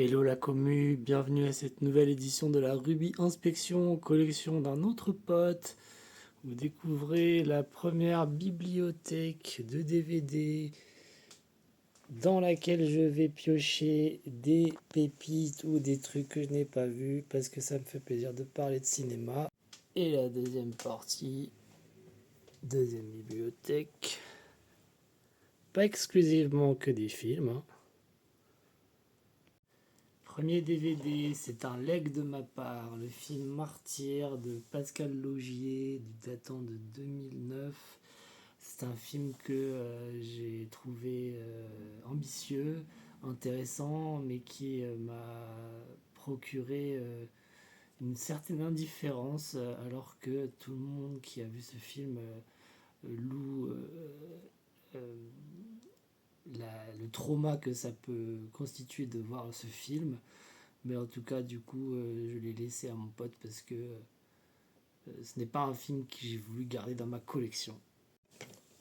Hello la commu, bienvenue à cette nouvelle édition de la Ruby Inspection, collection d'un autre pote. Vous découvrez la première bibliothèque de DVD dans laquelle je vais piocher des pépites ou des trucs que je n'ai pas vus parce que ça me fait plaisir de parler de cinéma. Et la deuxième partie, deuxième bibliothèque, pas exclusivement que des films, hein. Premier DVD, c'est un leg de ma part, le film Martyr de Pascal Laugier, datant de 2009. C'est un film que j'ai trouvé ambitieux, intéressant, mais qui m'a procuré une certaine indifférence, alors que tout le monde qui a vu ce film loue euh, le trauma que ça peut constituer de voir ce film. Mais en tout cas, du coup, je l'ai laissé à mon pote parce que ce n'est pas un film que j'ai voulu garder dans ma collection.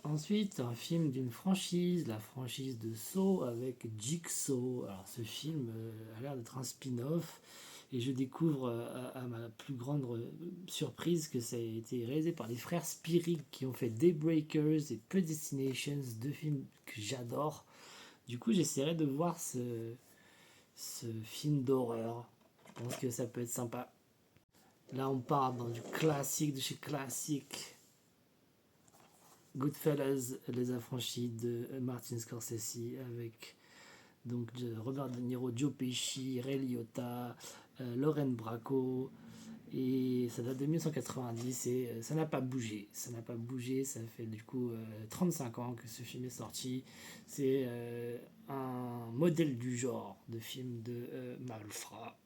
Ensuite, un film d'une franchise, la franchise de Saw avec Jigsaw. Alors, ce film a l'air d'être un spin-off et je découvre à ma plus grande surprise que ça a été réalisé par les frères Spirig qui ont fait Daybreakers et Predestinations, deux films que j'adore. Du coup, j'essaierai de voir ce film d'horreur. Je pense que ça peut être sympa. Là, on part dans du classique de chez classique. Goodfellas, Les Affranchis de Martin Scorsese avec donc Robert De Niro, Joe Pesci, Ray Liotta, Lauren Bracco. Et ça date de 1990 et ça n'a pas bougé. Ça n'a pas bougé, ça fait du coup 35 ans que ce film est sorti. C'est un modèle du genre de film de malfrat.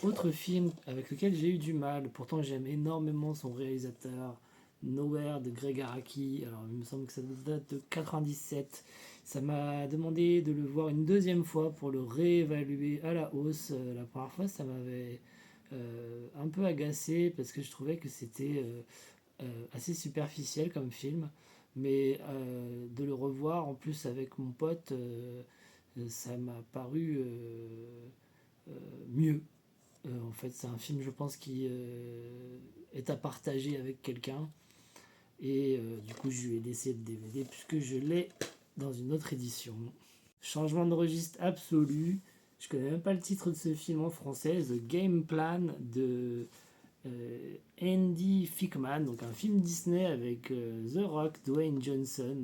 Autre film avec lequel j'ai eu du mal, pourtant j'aime énormément son réalisateur, Nowhere de Greg Araki. Alors il me semble que ça date de 97. Ça m'a demandé de le voir une deuxième fois pour le réévaluer à la hausse. La première fois, ça m'avait un peu agacé parce que je trouvais que c'était assez superficiel comme film. Mais de le revoir en plus avec mon pote, ça m'a paru mieux. En fait, c'est un film, je pense, qui est à partager avec quelqu'un. Et du coup, je lui ai laissé le DVD puisque je l'ai dans une autre édition. Changement de registre absolu. Je connais même pas le titre de ce film en français. The Game Plan de Andy Fickman. Donc un film Disney avec The Rock, Dwayne Johnson.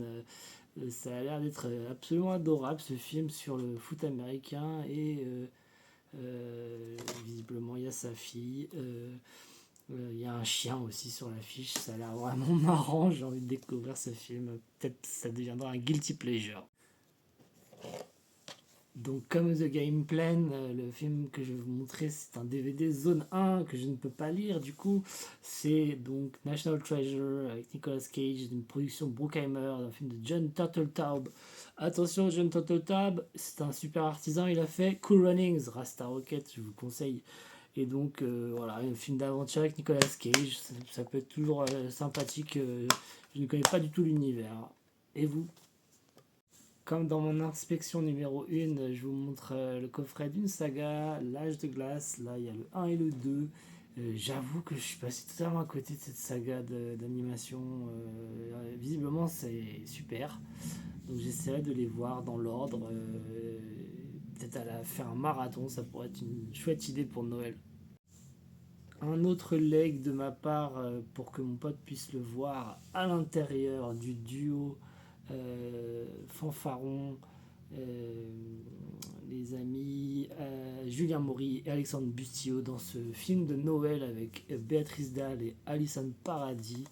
Ça a l'air d'être absolument adorable ce film sur le foot américain et visiblement, il y a sa fille. Il y a un chien aussi sur l'affiche. Ça a l'air vraiment marrant. J'ai envie de découvrir ce film. Peut-être ça deviendra un guilty pleasure. Donc, comme The Game Plan, le film que je vais vous montrer, c'est un DVD Zone 1 que je ne peux pas lire. Du coup, c'est donc National Treasure avec Nicolas Cage, d'une production Bruckheimer, un film de John Turteltaub. Attention, John Turteltaub, c'est un super artisan. Il a fait Cool Runnings, Rasta Rocket, je vous conseille. Et donc, voilà, un film d'aventure avec Nicolas Cage. Ça peut être toujours sympathique. Je ne connais pas du tout l'univers. Et vous? Comme dans mon inspection numéro 1, je vous montre le coffret d'une saga, L'Âge de glace. Là, il y a le 1 et le 2. J'avoue que je suis passé totalement à côté de cette saga d'animation. Visiblement, c'est super. Donc, j'essaierai de les voir dans l'ordre. Peut-être faire un marathon, ça pourrait être une chouette idée pour Noël. Un autre leg de ma part pour que mon pote puisse le voir à l'intérieur du duo Fanfaron, euh, les amis Julien Maury et Alexandre Bustillo dans ce film de Noël avec Béatrice Dalle et Alison Paradis.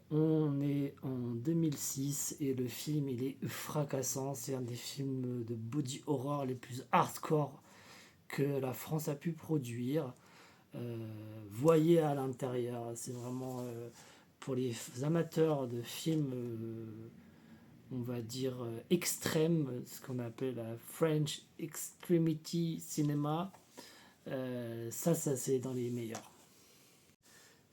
On est en 2006 et le film il est fracassant. C'est un des films de body horror les plus hardcore que la France a pu produire. Voyez à l'intérieur, c'est vraiment pour les amateurs de films on va dire extrême, ce qu'on appelle la French Extremity Cinema. Ça c'est dans les meilleurs.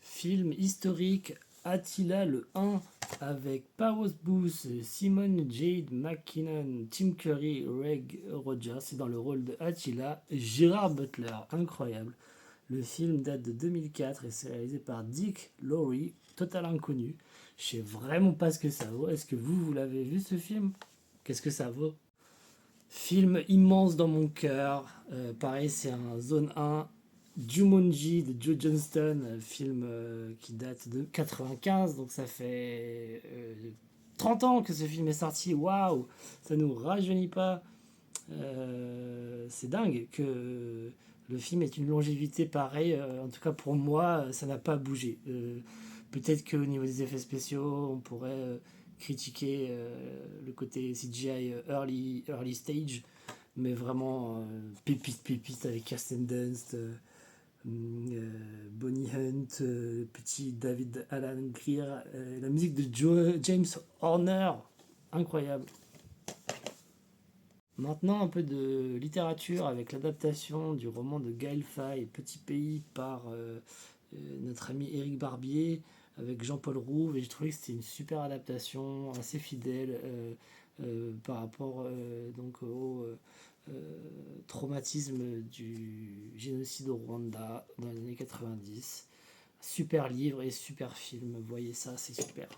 Film historique, Attila le 1, avec Powers Booth, Simone Jade McKinnon, Tim Curry, Reg Rogers, et dans le rôle de Attila, Gerard Butler. Incroyable. Le film date de 2004 et c'est réalisé par Dick Lowry, total inconnu. Je sais vraiment pas ce que ça vaut. Est-ce que vous l'avez vu ce film? Qu'est-ce que ça vaut? Film immense dans mon cœur. Pareil, c'est un zone 1. Jumanji de Joe Johnston, film qui date de 95, donc ça fait 30 ans que ce film est sorti. Waouh, ça nous rajeunit pas. C'est dingue que le film ait une longévité pareille. En tout cas pour moi, ça n'a pas bougé. Peut-être qu'au niveau des effets spéciaux, on pourrait critiquer le côté CGI early stage, mais vraiment pépite avec Kirsten Dunst, Bonnie Hunt, petit David Alan Grier, la musique de James Horner, incroyable. Maintenant, un peu de littérature avec l'adaptation du roman de Gaël Faye, Petit Pays, par notre ami Éric Barbier, avec Jean-Paul Rouve, et j'ai trouvé que c'était une super adaptation, assez fidèle par rapport donc au traumatisme du génocide au Rwanda dans les années 90. Super livre et super film, voyez ça, c'est super.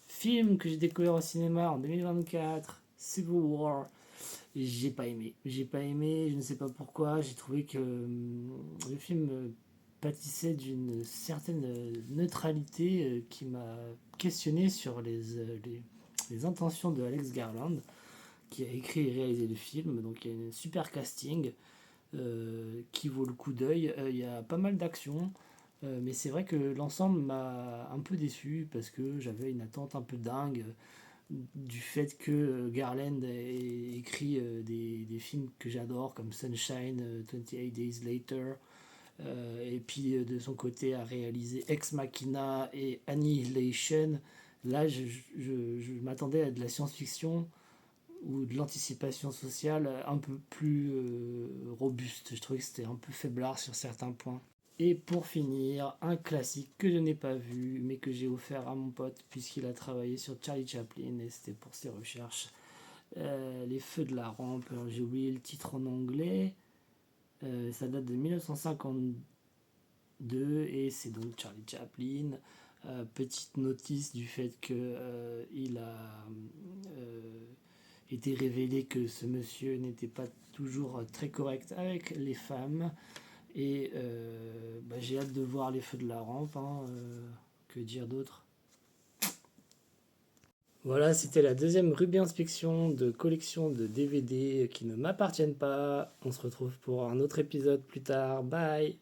Film que j'ai découvert au cinéma en 2024, Civil War. J'ai pas aimé. J'ai pas aimé, je ne sais pas pourquoi. J'ai trouvé que le film pâtissait d'une certaine neutralité qui m'a questionné sur les intentions de Alex Garland, qui a écrit et réalisé le film. Donc il y a un super casting qui vaut le coup d'œil. Il y a pas mal d'actions. Mais c'est vrai que l'ensemble m'a un peu déçu parce que j'avais une attente un peu dingue du fait que Garland ait écrit des films que j'adore comme Sunshine, 28 Days Later, et puis de son côté a réalisé Ex Machina et Annihilation. Là, je m'attendais à de la science-fiction ou de l'anticipation sociale un peu plus robuste. Je trouvais que c'était un peu faiblard sur certains points. Et pour finir, un classique que je n'ai pas vu, mais que j'ai offert à mon pote, puisqu'il a travaillé sur Charlie Chaplin, et c'était pour ses recherches. Les Feux de la Rampe, alors j'ai oublié le titre en anglais. Ça date de 1962, et c'est donc Charlie Chaplin. Petite notice du fait que il a été révélé que ce monsieur n'était pas toujours très correct avec les femmes. Et j'ai hâte de voir les Feux de la Rampe. Que dire d'autre? Voilà, c'était la deuxième Ruby Inspection de collection de DVD qui ne m'appartiennent pas. On se retrouve pour un autre épisode plus tard. Bye!